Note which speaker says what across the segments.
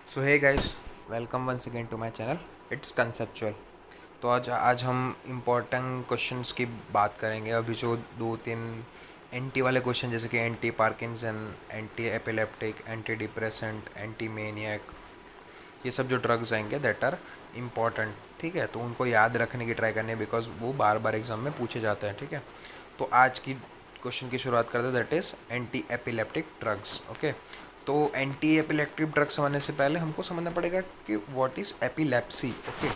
Speaker 1: So hey guys, welcome once again to my channel. It's conceptual. तो आज आज हम इम्पोर्टेंट क्वेश्चंस की बात करेंगे। अभी जो दो तीन एंटी वाले क्वेश्चन जैसे कि anti Parkinson, anti epileptic, anti depressant, anti maniac, ये सब जो ड्रग्स आएंगे दैट आर इम्पॉर्टेंट। ठीक है, तो उनको याद रखने की ट्राई करनी है बिकॉज वो बार बार एग्जाम में पूछे जाते हैं। ठीक है, तो आज की क्वेश्चन की शुरुआत करते हैं, that is anti epileptic drugs. Okay, तो एंटी एपिलेप्टिक ड्रग्स समझने से पहले हमको समझना पड़ेगा कि व्हाट इज़ एपिलेप्सी। ओके,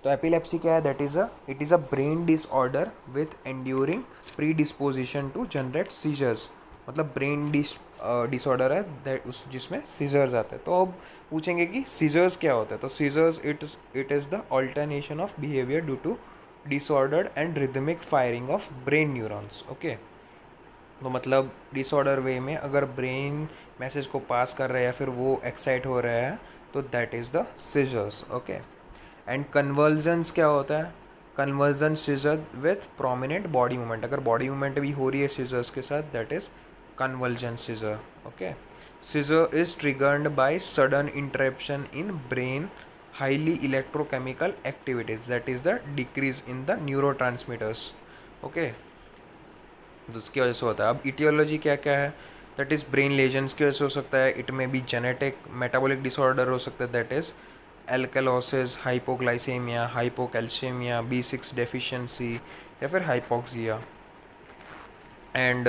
Speaker 1: तो एपिलेप्सी क्या है? That is it is a brain disorder with enduring predisposition to generate seizures. मतलब ब्रेन डिसऑर्डर है दैट उस जिसमें सीजर्स आते हैं। तो अब पूछेंगे कि सीजर्स क्या होता है। तो seizures it is the alternation of behaviour due to disordered and rhythmic firing of brain neurons. Okay, तो मतलब डिसऑर्डर वे में अगर ब्रेन मैसेज को पास कर रहा है या फिर वो एक्साइट हो रहा है तो that is the seizures. Okay, and convulsions क्या होता है? Convulsion seizure with prominent body movement. अगर बॉडी मूवमेंट भी हो रही है सीजर्स के साथ that is convulsion seizure. Okay, seizure is triggered by sudden interruption in brain highly electrochemical activities, that is the decrease in the neurotransmitters. Okay, तो उसकी वजह से होता है। अब इटियोलॉजी क्या क्या है? दैट इज़ ब्रेन लेजन्स की वजह से हो सकता है। इट में बी जेनेटिक मेटाबॉलिक डिसऑर्डर हो सकता है, that is alkalosis, hypoglycaemia, hypocalcaemia, B6 deficiency या फिर हाइपोक्सिया। एंड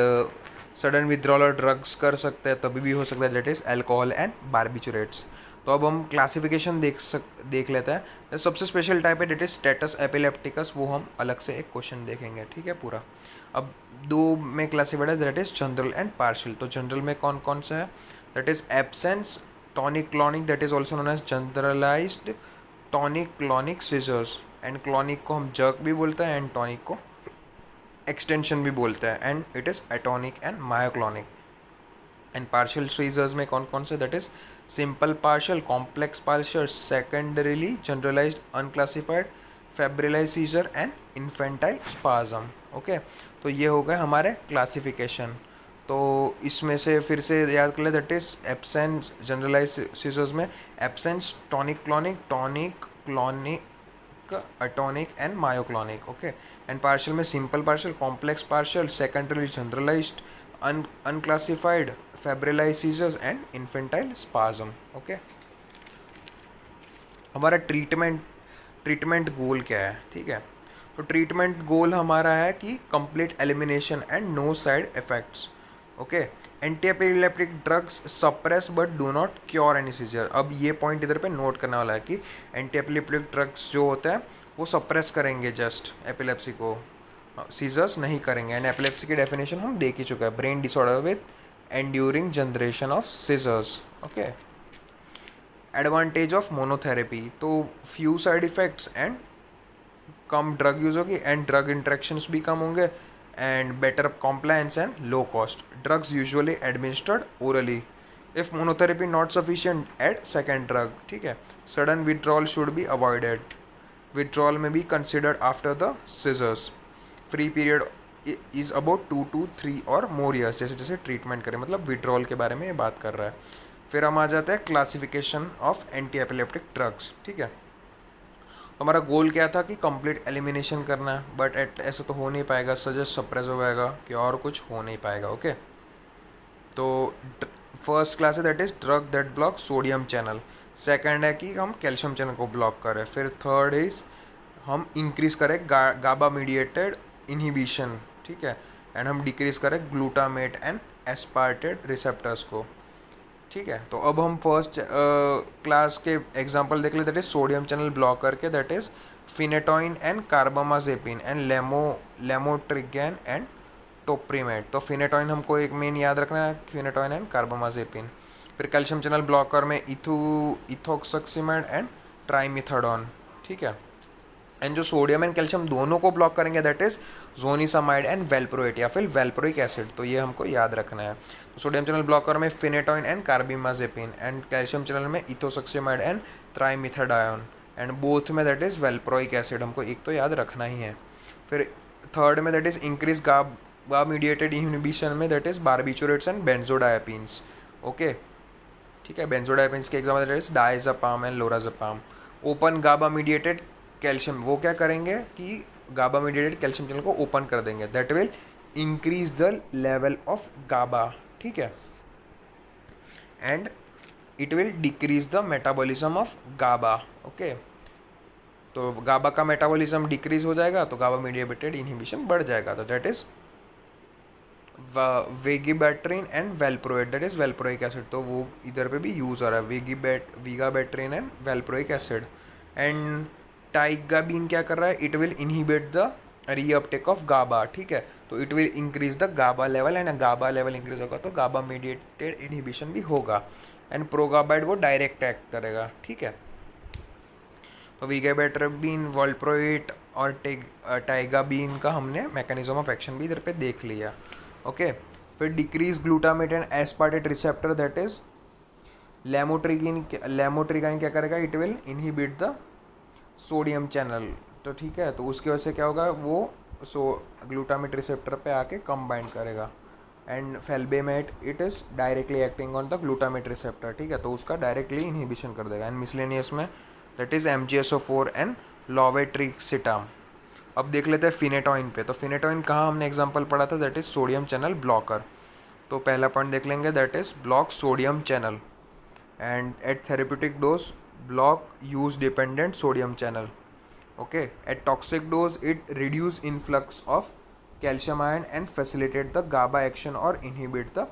Speaker 1: सडन विद्रॉल और ड्रग्स कर सकते हैं तभी भी हो सकता है, that is alcohol and barbiturates. तो अब हम क्लासिफिकेशन देख लेते हैं। सबसे स्पेशल टाइप है डेट इज स्टेटस एपिलेप्टिकस, वो हम अलग से एक क्वेश्चन देखेंगे। ठीक है पूरा। अब दो में क्लासिफाइड है, that is general and partial. तो जनरल में कौन कौन सा है? That is absence tonic clonic, that is also known as generalised tonic clonic seizures. And clonic को हम जर्क भी बोलते हैं एंड टॉनिक को एक्सटेंशन भी बोलते हैं। And it is atonic and myoclonic. And partial seizures में कौन कौन से? That is simple partial, complex partial, secondarily generalised unclassified, febrile seizure and infantile spasm. Okay, तो ये हो गए हमारे क्लासिफिकेशन। तो इसमें से फिर से याद कर ले, that is absence generalise seizures में absence tonic clonic atonic and myoclonic. Okay, and partial में simple partial, complex partial, secondary generalised, unclassified, febrile seizures and infantile spasm. Okay, हमारा ट्रीटमेंट गोल क्या है? ठीक है, तो ट्रीटमेंट गोल हमारा है कि complete elimination and no side effects. Okay, anti epileptic drugs suppress but do not cure any seizure. अब ये पॉइंट इधर पे नोट करने वाला है कि एंटी एपिलेप्टिक ड्रग्स जो होते हैं वो सप्रेस करेंगे जस्ट एपिलेप्सी को, सीजर्स नहीं करेंगे। एंड एपिलेप्सी की डेफिनेशन हम देख ही चुका है, brain disorder with enduring generation of seizures. Okay, advantage of monotherapy, तो फ्यू साइड इफेक्ट्स एंड कम ड्रग यूज होगी एंड ड्रग इंट्रैक्शंस भी कम होंगे and better compliance and low cost. Drugs usually administered orally. If monotherapy not sufficient add second drug. ठीक है, sudden withdrawal should be avoided. Withdrawal में be considered after the seizures. Free period is about 2 to 3 और more years, जैसे जैसे treatment करें। मतलब withdrawal के बारे में ये बात कर रहा है। फिर हम आ जाते हैं classification of anti epileptic drugs. ठीक है, तो हमारा गोल क्या था कि कंप्लीट एलिमिनेशन करना है, बट ऐसा तो हो नहीं पाएगा, सजेस्ट सप्रेस हो जाएगा कि और कुछ हो नहीं पाएगा। ओके, तो फर्स्ट क्लास है that is drug that block sodium channel. Second है कि हम कैल्शियम चैनल को ब्लॉक करें। फिर थर्ड इज हम इंक्रीज करें गाबा मीडिएटेड इनहिबिशन। ठीक है, एंड हम डिक्रीज करें ग्लूटामेट एंड एस्पार्टेड रिसेप्टर्स को। ठीक है, तो अब हम फर्स्ट क्लास के एग्जांपल देख ले, that is sodium channel blocker के, that is phenytoin and carbamazepine and lamotrigine and topiramate. तो फिनेटोइन हमको एक मेन याद रखना है, फिनेटोइन एंड कार्बामाजेपिन। फिर कैल्शियम चैनल ब्लॉकर में इथोक्सिमेड एंड ट्राइमिथाडोन। ठीक है, एंड जो सोडियम एंड कैल्शियम दोनों को ब्लॉक करेंगे दैट इज जोनिसामाइड एंड वेल्प्रोएट या फिर वेल्प्रोइक एसिड। तो ये हमको याद रखना है। तो सोडियम चैनल ब्लॉकर में फिनेटोइन एंड कार्बिमाजेपिन एंड कैल्शियम चैनल में इथोसक्सिमाइड एंड ट्राइमिथाडायोन एंड बोथ में दैट इज वेल्प्रोइक एसिड। हमको एक तो याद रखना ही है। फिर थर्ड में that is increase GABA mediated inhibition में that is barbiturates and benzodiazepines. Okay, ठीक है। बेंजोडाइपेंस के example is diazepam and lorazepam. Open GABA mediated calcium, वो क्या करेंगे कि गाबा मीडिएटेड कैल्शियम चैनल को ओपन कर देंगे, that will increase the level of GABA, ठीक है, and it will decrease the metabolism of GABA. Okay, तो गाबा का मेटाबॉलिज्म डिक्रीज हो जाएगा तो गाबा मीडिएटेड इनहिबिशन बढ़ जाएगा, तो that is vigabatrin and valproate, that is valproic acid, तो वो इधर पे भी यूज हो रहा है, vigabatrin and valproic acid. And tiagabine क्या कर रहा है, it will inhibit the reuptake of GABA, ठीक है, तो it will increase the GABA level, and GABA level increase होगा तो गाबा मीडिएटेड इनहिबिशन भी होगा, एंड प्रोगाबाइड वो डायरेक्ट एक्ट करेगा, ठीक है। तो वीगाबैट्रिन, वॉल्प्रोइट और टाइगाबीन का हमने मैकेनिज्म ऑफ एक्शन भी इधर पे देख लिया। ओके, फिर decrease glutamate and aspartate receptor, that is lamotrigine क्या करेगा, it will inhibit the sodium channel, तो ठीक है, तो उसकी वजह से क्या होगा, वो ग्लूटामेट रिसेप्टर पे आके कंबाइंड करेगा। And felbamate, it is directly acting on the glutamate receptor, ठीक है, तो उसका डायरेक्टली इनहिबिशन कर देगा। एंड मिसलेनियस में that is MgSO4 and levetiracetam. अब देख लेते हैं फिनेटोइन पे, तो फिनेटोइन कहाँ हमने एग्जांपल पढ़ा था, that is sodium channel blocker. तो पहला पॉइंट देख लेंगे, that is block sodium channel, and at therapeutic dose block use dependent sodium channel. Okay, at toxic dose it reduce influx of calcium ion and facilitate the GABA action और inhibit the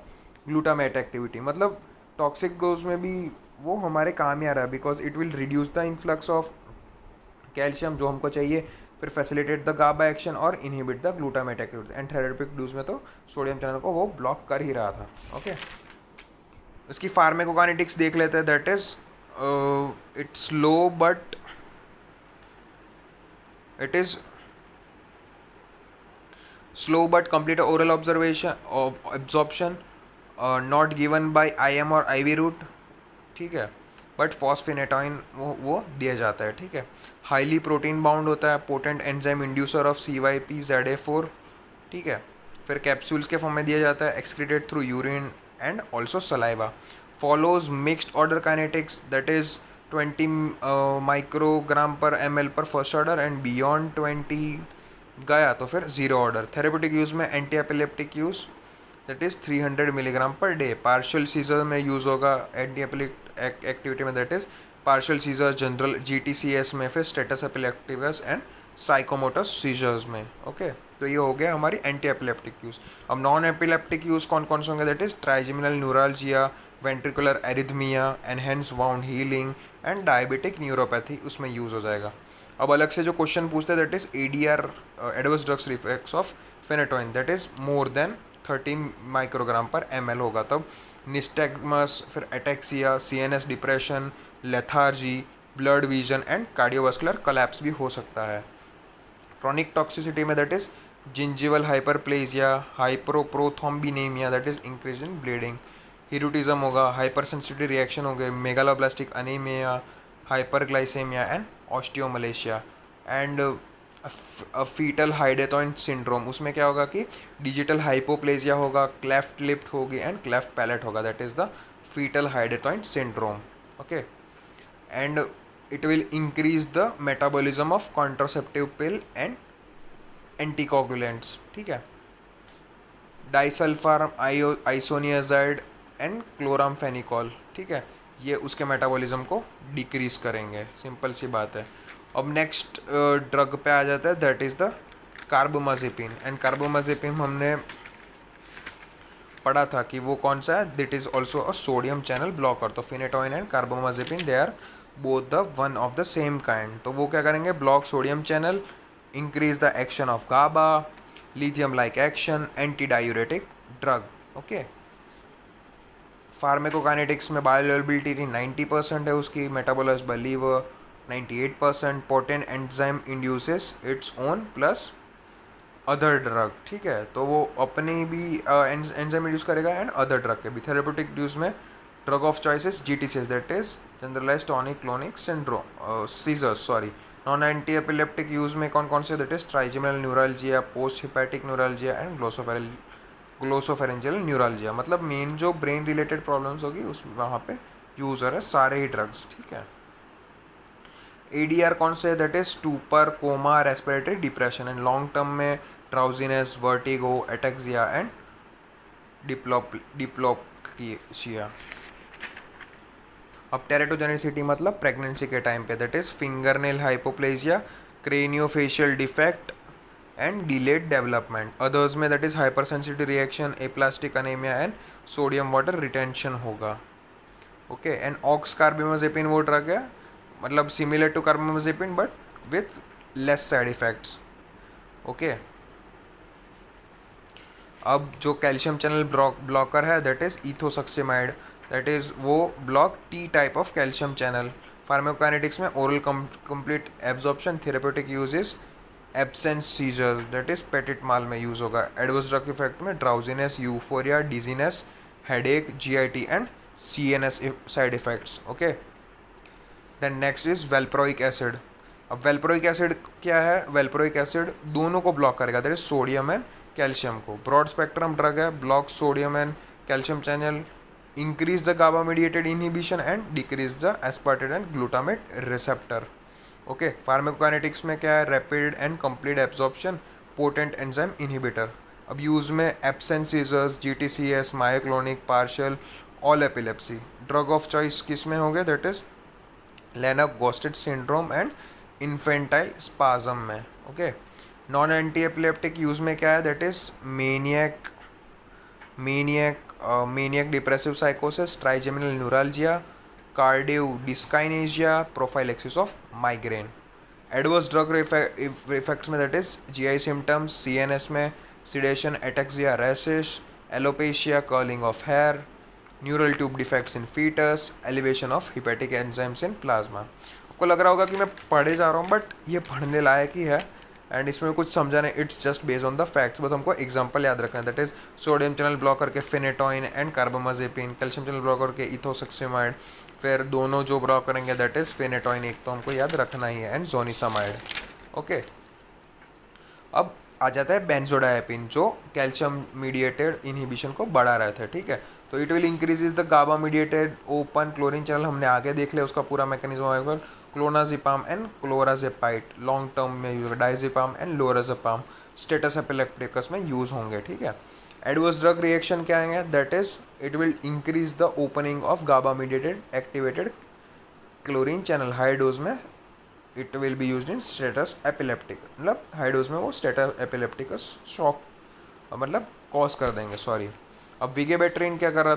Speaker 1: glutamate activity. मतलब toxic dose में भी वो हमारे काम ही आ रहा है, because it will reduce the influx of calcium जो हमको चाहिए, फिर फैसिलिटेट द गाबा एक्शन और inhibit the glutamate activity. And therapeutic dose में तो सोडियम चैनल को वो ब्लॉक कर ही रहा था। ओके, उसकी फार्माकोकाइनेटिक्स देख लेते हैं, that is it's low but it is slow but complete oral absorption, not given by IM और IV route, ठीक है, बट फॉस्फेनेटॉइन वो दिया जाता है, ठीक है। हाईली प्रोटीन बाउंड होता है, potent enzyme inducer of CYP-ZA4, ठीक है। फिर कैप्सूल्स के फॉर्म में दिया जाता है, excreted through urine and also saliva. Follows mixed order kinetics, that is 20 microgram per ml पर फर्स्ट ऑर्डर, एंड बियॉन्ड 20 गया तो फिर जीरो ऑर्डर। थेरेप्यूटिक यूज में anti epileptic use, that is 300 milligram per day. Partial seizure में use होगा anti epileptic activity में, that is partial seizure, general GTCS में, फिर status epilepticus and psychomotor seizures में। ओके, तो ये हो गया हमारी एंटी एपिलेप्टिक यूज। अब नॉन एपिलेप्टिक यूज कौन कौन से होंगे, that is trigeminal neuralgia, ventricular arrhythmia, enhance wound healing and diabetic neuropathy उसमें यूज हो जाएगा। अब अलग से जो क्वेश्चन पूछते हैं, that is ADR, adverse drugs reflex of phenytoin, that is more than 30 microgram per ml होगा तब। निस्टैग्मस, फिर ataxia, CNS depression, lethargy, blood vision and cardiovascular collapse भी हो सकता है। क्रॉनिक टॉक्सिसिटी में that is gingival hyperplasia, hypoprothrombinemia, that is increase in bleeding, hirsutism होगा, hyper sensitive reaction हो गए, megaloblastic anaemia, hyperglycaemia and osteomalacia. And fetal hydantoin syndrome, उसमें क्या होगा कि डिजिटल हाइपोप्लेजिया होगा, क्लेफ्ट लिप होगी एंड क्लेफ्ट पैलेट होगा, that is the fetal hydantoin syndrome. Okay, and it will increase the metabolism of contraceptive pill and anticoagulants, ठीक है। डाइसल्फार isoniazid and chloramphenicol, ठीक है, ये उसके मेटाबॉलिज्म को डिक्रीज करेंगे, सिंपल सी बात है। अब नेक्स्ट ड्रग पे आ जाता है, that is the carbamazepine. And carbamazepine हमने पढ़ा था कि वो कौन सा है, that is also a sodium channel blocker. तो phenytoin and carbamazepine they are both the one of the same kind. तो वो क्या करेंगे, block sodium channel, increase the action of GABA, lithium like action, anti diuretic drug. Okay, pharmacokinetics में bioavailability 90% है उसकी, metabolised by liver 98%, potent enzyme induces it's own plus other drug, ठीक है, तो वो अपनी भी एंजाइम इंड्यूस करेगा एंड अदर ड्रग के भी। थेरेप्यूटिक यूज में drug of choices GTCS, that is generalised tonic clonic syndrome seizures, sorry. Non anti epileptic use में कौन कौन से, that is trigeminal neuralgia, post herpetic neuralgia and glossopharyngeal neuralgia. मतलब main जो brain related problems होगी उस वहाँ पे यूज हो रहे हैं सारे ही ड्रग्स, ठीक है। ADR कौन से है, that is stupor, coma, respiratory depression, and long term में drowsiness, vertigo, ataxia and diplopia. अब टेरेटोजेनिसिटी मतलब प्रेगनेंसी के टाइम पे, that is fingernail hypoplasia, craniofacial defect and delayed development. Others में that is hyper sensitive reaction, aplastic anaemia and sodium water retention होगा। Okay, and ox carbamazepine वो drug है, मतलब similar to carbamazepine but with less side effects. Okay, अब जो calcium channel blocker है that is ethosuximide, that is वो block T type of calcium channel. Pharmacokinetics में oral complete absorption, therapeutic use is absence seizure, that is petit mal में use होगा। Adverse drug effect में drowsiness, euphoria, dizziness, headache, GIT and CNS side effects. Okay, then next is valproic acid. अब valproic acid क्या है, वेल्प्रोइक acid दोनों को block करेगा, that is sodium and calcium को। ब्रॉड स्पेक्ट्रम ड्रग है, block sodium and calcium channel, increase the GABA mediated inhibition and decrease the aspartate and glutamate receptor. Okay, pharmacokinetics में क्या है, rapid and complete absorption, potent enzyme inhibitor. अब use में absence seizures, GTCS, myoclonic, partial, all epilepsy. Drug of choice किस में होंगे, that is Lennox Gastaut syndrome and infantile spasm में। Okay, non anti epileptic use में क्या है, दैट इज मेनियक डिप्रेसिव साइकोसिस, trigeminal neuralgia, cardio dyskinesia, prophylaxis of migraine. Adverse drug effects में that is GI symptoms, CNS में sedation, ataxia, rashes, alopecia, curling of hair, neural tube defects in fetus, elevation of hepatic enzymes in plasma. आपको लग रहा होगा कि मैं पढ़े जा रहा हूँ, बट ये पढ़ने लायक ही है एंड इसमें कुछ समझा नहीं, it's just based on the facts. बस हमको एग्जांपल याद रखना है, that is sodium channel blocker के phenytoin and carbamazepine, calcium channel blocker के इथोसक्सिमाइड, फिर दोनों जो ब्लॉक करेंगे दैट इज फेनेटोइन एक, तो हमको याद रखना ही है, एंड जोनिसामाइड। ओके, अब आ जाता है बेंजोडाइपिन, जो कैल्शियम मीडिएटेड इनहिबिशन को बढ़ा रहे थे, ठीक है। तो it will increase the GABA mediated open chlorine channel, हमने आगे देख लिया उसका पूरा mechanism available. Clonazepam and clorazepate long term में यूज होगा, diazepam and lorazepam status epilepticus में यूज होंगे, ठीक है। एडवर्स ड्रग रिएक्शन क्या आएंगे, that is it will increase the opening of GABA mediated activated chlorine channel. High dose में it will be used in status epileptic, मतलब high dose में वो स्टेटस एपिलेप्टिकस शॉक मतलब कॉज कर देंगे, sorry. अब विगेबेट्रिन क्या कर रहा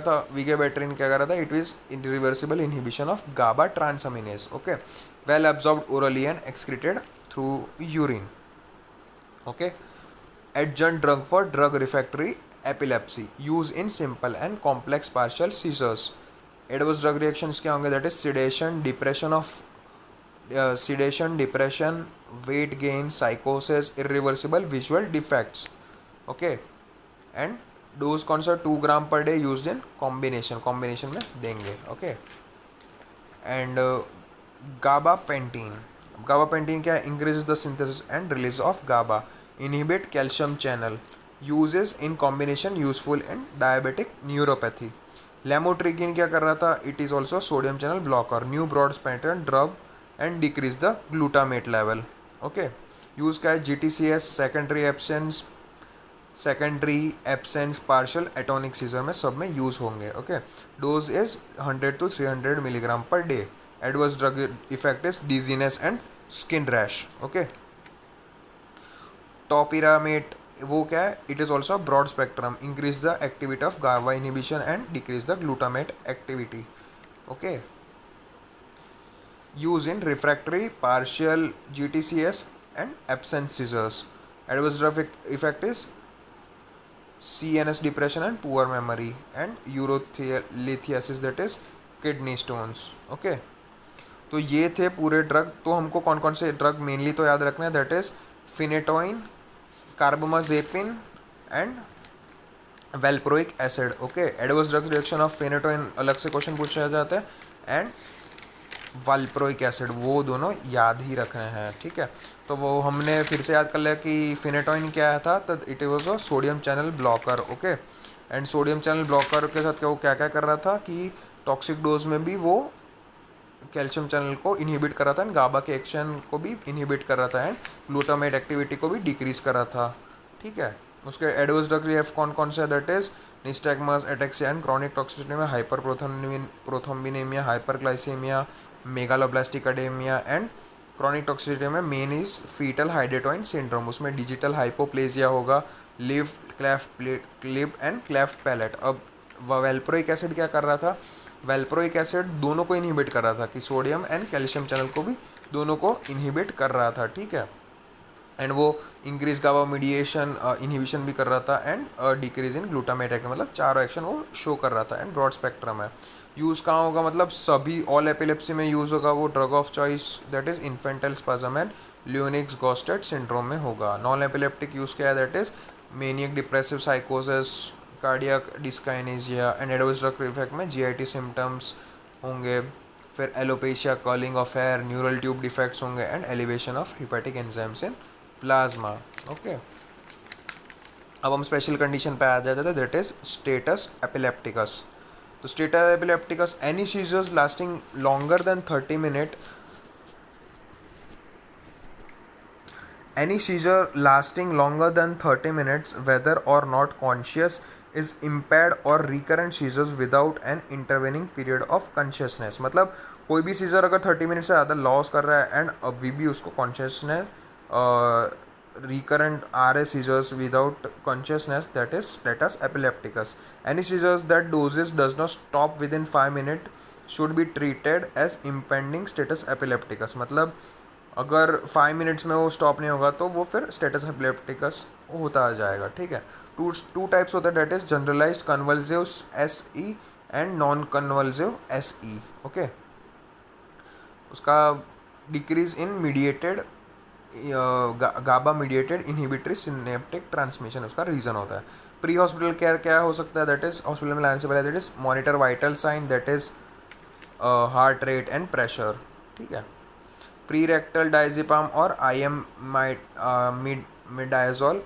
Speaker 1: था, it is reversible inhibition of GABA transaminase. Okay, well absorbed orally and excreted through urine. Okay, adjunct drug for drug refractory epilepsy, use in simple and complex partial seizures. Adverse drug reactions क्या होंगे, that is sedation, depression, weight gain, साइकोसिस, irreversible visual defects. Okay, and dose कौन सा, 2 ग्राम per day, used in combination में देंगे। Okay, and gabapentin क्या है, increases the synthesis and release of GABA, inhibit calcium channel, uses in combination useful in diabetic neuropathy. Lamotrigine क्या कर रहा था, it is also sodium channel blocker, new broad spectrum drug and decrease the glutamate level. Okay, use का है GTCS, secondary absence, partial atonic seizure में सब में use होंगे। Okay, dose is 100 to 300 milligram per day. Adverse drug effect is dizziness and skin rash. Okay, topiramate वो क्या है, it is also broad spectrum, increase the activity of GABA inhibition and decrease the glutamate activity. Okay, use in refractory, partial GTCS and absence seizures. Adverse drug effect is CNS depression and poor memory and urolithiasis, that is kidney stones. Okay, तो ये थे पूरे drug. तो हमको कौन कौन से drug mainly तो याद रखना है, that is phenytoin, carbamazepine and valproic acid. Okay, adverse drug reaction of phenytoin अलग से क्वेश्चन पूछा जाता है, एंड वाल्प्रोइक एसिड, वो दोनों याद ही रखने हैं, ठीक है। तो वो हमने फिर से याद कर लिया कि फिनेटोइन क्या था, तो it was a sodium channel blocker. Okay, and sodium channel blocker के साथ वो क्या क्या कर रहा था कि टॉक्सिक डोज में भी वो कैल्शियम चैनल को इनहिबिट कर रहा था एंड गाबा के एक्शन को भी इनहिबिट कर रहा था एंड ग्लूटामेट एक्टिविटी को भी डिक्रीज कर रहा था। ठीक है, उसके एडवर्स ड्रग रिएक्ट कौन कौन से, that is nystagmus, ataxia and chronic toxicity में hyper prothrombinemia, hyperglycaemia, megaloblastic anaemia and chronic toxicity में main is fetal hydantoin syndrome, उसमें डिजिटल हाइपोप्लेजिया होगा, lip cleft and cleft palate. अब वेल्प्रोइक एसिड क्या कर रहा था, वेल्प्रोइक एसिड दोनों को इनहिबिट कर रहा था कि सोडियम एंड कैल्शियम चैनल को भी दोनों को इनहिबिट कर रहा था। ठीक है, एंड वो इंक्रीज गाबा मीडिएशन इनहिबिशन भी कर रहा था and decrease in glutamate act, मतलब चारों एक्शन वो शो कर रहा था एंड ब्रॉड स्पेक्ट्रम है। यूज़ कहाँ होगा, मतलब सभी ऑल एपिलेप्सी में यूज़ होगा वो drug of choice that is infantile spasm and Lennox Gastaut syndrome में होगा। नॉन एपिलेप्टिक यूज़ क्या है, दैट इज मेनियक डिप्रेसिव साइकोसिस, cardiac dyskinesia and adverse drug effect में जीआईटी सिम्टम्स होंगे, फिर alopecia, curling of hair, neural tube defects होंगे and elevation of hepatic enzymes in plasma. Okay, अब हम स्पेशल कंडीशन पे आ जाते थे, दैट इज स्टेटस एपिलेप्टिकस। तो status epilepticus, any seizures lasting longer than 30 minute, any seizure lasting longer than 30 minutes whether or not conscious is impaired or recurrent seizures without an intervening period of consciousness। मतलब कोई भी scissor अगर 30 minute से ज़्यादा loss कर रहा है and अभी भी उसको consciousness recurrent RA seizures without consciousness, that is status epilepticus। Any seizures that doses does not stop within 5 minutes should be treated as impending status epilepticus। मतलब अगर 5 मिनट्स में वो स्टॉप नहीं होगा तो वो फिर स्टेटस एपिलेप्टिकस होता आ जाएगा। ठीक है, टू टाइप्स होता है, that is generalised convulsive SE and non convulsive SE। Okay, उसका decrease in mediated GABA mediated inhibitory synaptic transmission उसका रीजन होता है। प्री हॉस्पिटल केयर क्या हो सकता है, दैट इज हॉस्पिटल में लाने से पहले that is monitor vital sign, that is heart rate and pressure. ठीक है, प्री रेक्टल डायजेपाम और IM मिडाजोल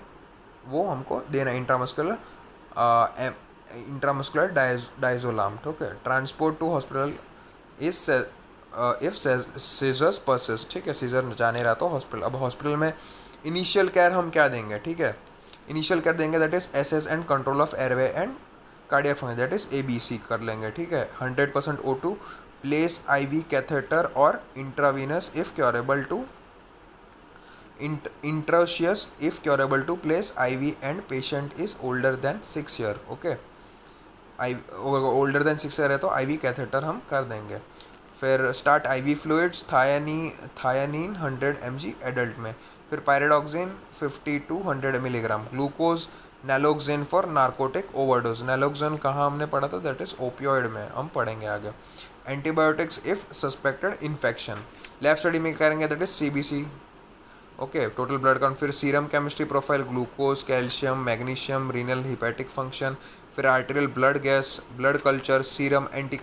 Speaker 1: वो हमको देना है, इंट्रामस्कुलर डायजोलाम। ठीक है, transport to hospital is if seizures persist. ठीक है, सीजर जा नहीं रहा तो हॉस्पिटल। अब हॉस्पिटल में इनिशियल केयर हम क्या देंगे, ठीक है, इनिशियल केयर देंगे that is SS and control of airway and cardiac function, that is ABC कर लेंगे। ठीक है, 100% O2, place IV catheter or intravenous if curable to intraosseous if curable to place IV and patient is older than 6 year। Okay, older than 6 year है तो IV catheter हम कर देंगे। फिर start IV fluids, thiamine 100 mg adult में, फिर pyridoxine 50 to 100 milligram, glucose naloxone for narcotic overdose. Naloxone कहाँ हमने पढ़ा था, दैट इज ओपियोइड में, हम पढ़ेंगे आगे। Antibiotics if suspected infection, lab study में करेंगे that is CBC। Okay, total blood count, फिर serum chemistry profile, glucose, calcium, magnesium, renal hepatic function, फिर arterial blood gas, blood culture, serum anti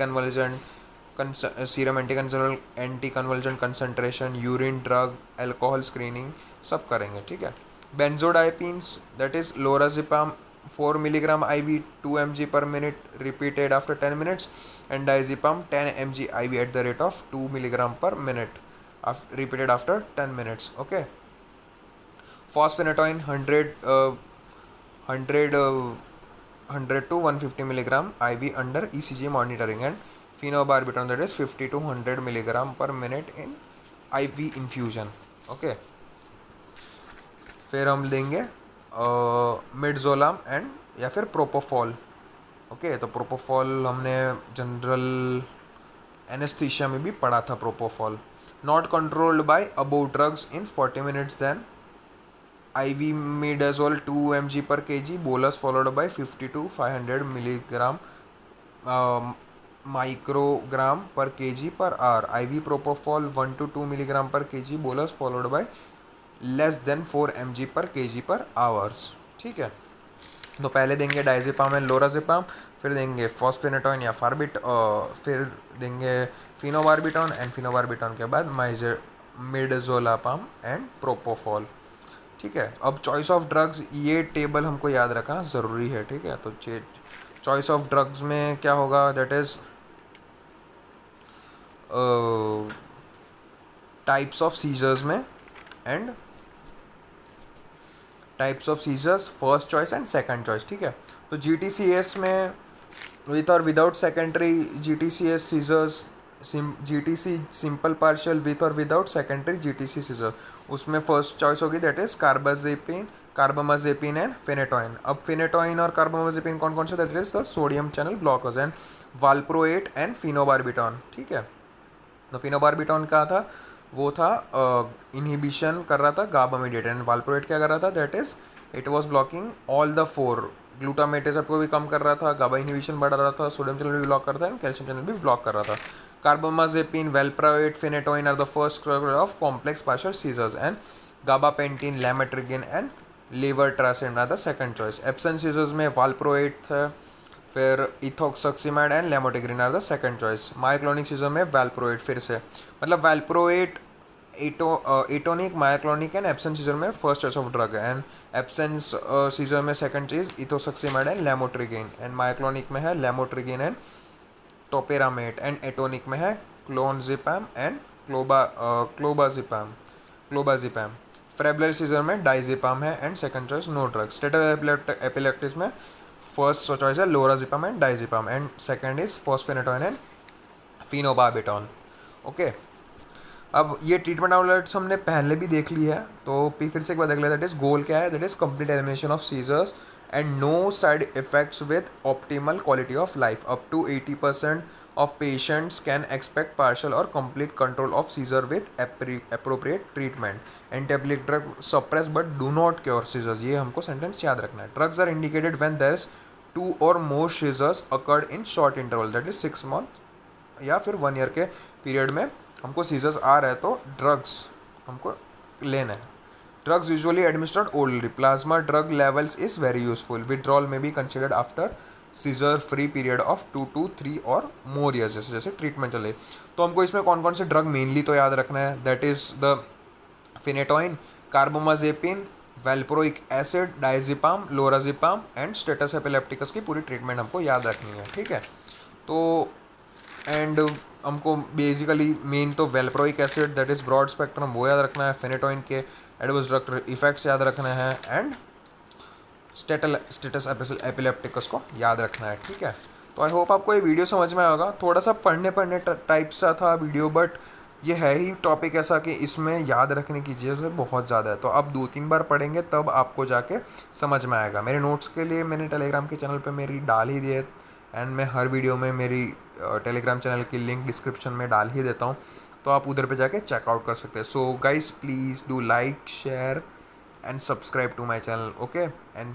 Speaker 1: convulsant concentration, urine, drug, alcohol screening सब करेंगे। ठीक है, benzodiazepines that is lorazepam 4 milligram IV 2 mg per minute repeated after 10 minutes and diazepam 10 mg IV at the rate of 2 milligram per minute repeated after 10 minutes। okay, phosphonatoin 100 to 150 milligram IV under ECG monitoring and phenobarbital that is 50 to 100 milligram per minute in IV infusion। okay, फिर हम देंगे मिडजोलाम and या फिर propofol. Okay, तो propofol हमने general anaesthesia में भी पढ़ा था। Propofol not controlled by above drugs in 40 minutes, then IV midazolam 2 mg per kg bolus followed by 50 to 500 milligram microgram per kg per hour. IV propofol 1 to 2 milligram per kg bolus followed by less than 4 mg per kg per hours. ठीक है, तो पहले देंगे diazepam and लोराजिपाम, फिर देंगे फॉस्फेनेटोइन या फिर देंगे फिनोबार्बिटॉन एंड फिनोबार्बिटॉन के बाद मिडजोलापाम एंड प्रोपोफॉल। ठीक है, अब चॉइस ऑफ ड्रग्स, ये टेबल हमको याद रखना ज़रूरी है। ठीक है, तो चॉइस ऑफ ड्रग्स में क्या होगा, that is types of seizures में and types of seizures, first choice and second choice, ठीक है। तो GTCS में विथ और without secondary GTCS seizures, GTC simple partial with और विदाउट सेकेंडरी GTC सीजर, उसमें फर्स्ट चॉइस होगी that is carbazepine, carbamazepine and phenytoin. अब phenytoin और कार्बामाजेपिन कौन कौन से, that is the sodium channel blockers and valproate and phenobarbitone, ठीक है। तो फिनोबार्बिटॉन क्या था, वो था इनहिबिशन कर रहा था गाबा मीडिएटर, एंड वाल्प्रोएट क्या कर रहा था, that is it was blocking all the four, glutamatase को भी कम कर रहा था, गाबा इनहिबिशन बढ़ा रहा था, सोडियम चैनल भी ब्लॉक कर रहा था एंड कैल्शियम चैनल भी ब्लॉक कर रहा था। Carbamazepine, valproate, phenytoin are the first of complex partial seizures and gabapentin, lamotrigine and levetiracetam are the second choice. Absent seizures में वाल्प्रोएट था, फिर ethosuximide and lamotrigine are the second choice. Myoclonic seizure में valproate, फिर से मतलब valproate, atonic, myoclonic and absent seizure में first choice of drug है, and absence seizure में सेकंड चीज इथोक्सक्सीमाइड एंड लेमोट्रिगिन, एंड मायोक्लोनिक में है लेमोट्रिगिन एंड टोपेरामेट, एंड एटोनिक में है क्लोनजिपैम एंड क्लोबाजिपैम। फ्रेबलर सीजर में डाइजिपैम है and second choice no drug. Status epilepticus में फर्स्ट चॉइस है lorazepam and diazepam, and second is fosphenytoin and phenobarbitone, okay. अब ये ट्रीटमेंट आउटलेट्स हमने पहले भी देख ली है, तो फिर से एक बार देख लेते हैं। दैट इज गोल क्या है, that is complete elimination of seizures and no side effects with optimal quality of life. Up to 80% of patients can expect partial or complete control of seizure with appropriate treatment. Antiepileptic drug suppress but do not cure seizures, ये हमको sentence याद रखना है। Drugs are indicated when there's 2 or more seizures occurred in short interval, that is 6 month या फिर 1 year के period में हमको सीजर्स आ रहे हैं, तो ड्रग्स हमको लेना है। Drugs usually administered orally. Plasma drug levels is very useful. Withdrawal may be considered after seizure free period of 2 to 3 और मोर ईयर्स, जैसे जैसे ट्रीटमेंट चले। तो हमको इसमें कौन कौन से ड्रग मेनली तो याद रखना है, that is the phenytoin, carbamazepine, valproic acid, diazepam, lorazepam and status epilepticus की पूरी ट्रीटमेंट हमको याद रखनी है, ठीक है। तो एंड हमको बेसिकली मेन तो valproic acid that is broad spectrum वो याद रखना है, फिनेटोइन के एडवर्स ड्रग इफेक्ट्स याद रखना है, एंड स्टेटस एपिलेप्टिकस को याद रखना है, ठीक है। तो आई होप आपको ये वीडियो समझ में आएगा। थोड़ा सा पढ़ने टाइप सा था वीडियो, बट ये है ही टॉपिक ऐसा कि इसमें याद रखने की चीज़ें बहुत ज़्यादा है, तो आप 2-3 बार पढ़ेंगे तब आपको जाके समझ में आएगा। मेरे नोट्स के लिए मैंने टेलीग्राम के चैनल पे मेरी डाल ही दिए, एंड मैं हर वीडियो में मेरी टेलीग्राम चैनल की लिंक डिस्क्रिप्शन में डाल ही देता हूँ, तो आप उधर पे जाके चेकआउट कर सकते हैं। So guys please do like, share and subscribe to my channel, okay, and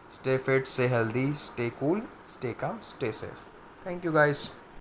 Speaker 1: stay fit, stay healthy, stay cool, stay calm, stay safe. Thank you guys.